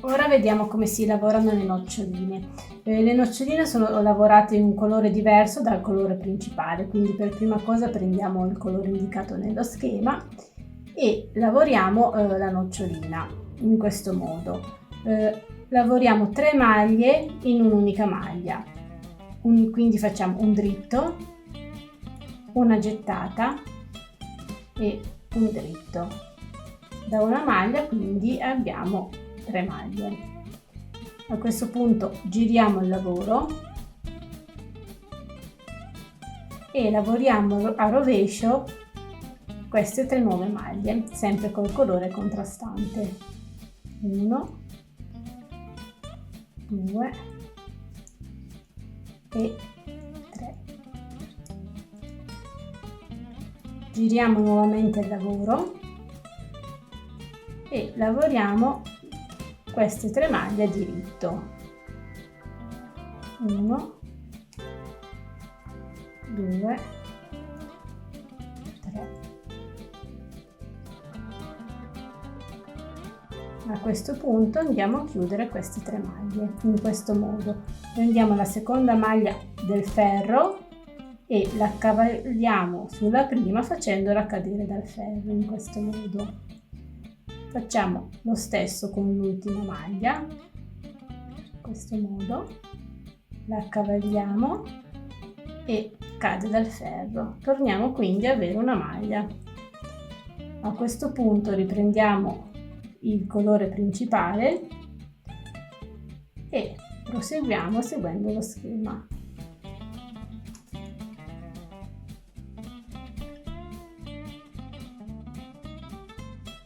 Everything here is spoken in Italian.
Ora vediamo come si lavorano le noccioline. Le noccioline sono lavorate in un colore diverso dal colore principale, quindi per prima cosa prendiamo il colore indicato nello schema e lavoriamo la nocciolina in questo modo. Lavoriamo 3 maglie in un'unica maglia, quindi facciamo un dritto, una gettata e un dritto. Da una maglia quindi abbiamo 3 maglie. A questo punto giriamo il lavoro e lavoriamo a rovescio queste 3 nuove maglie, sempre col colore contrastante. 1, 2 e 3. Giriamo nuovamente il lavoro e lavoriamo queste 3 maglie a diritto. 1, 2, 3. A questo punto andiamo a chiudere queste 3 maglie in questo modo. Prendiamo la seconda maglia del ferro e la accavaliamo sulla prima facendola cadere dal ferro in questo modo. Facciamo lo stesso con l'ultima maglia, in questo modo, la accavaliamo e cade dal ferro. Torniamo quindi ad avere una maglia. A questo punto riprendiamo il colore principale e proseguiamo seguendo lo schema.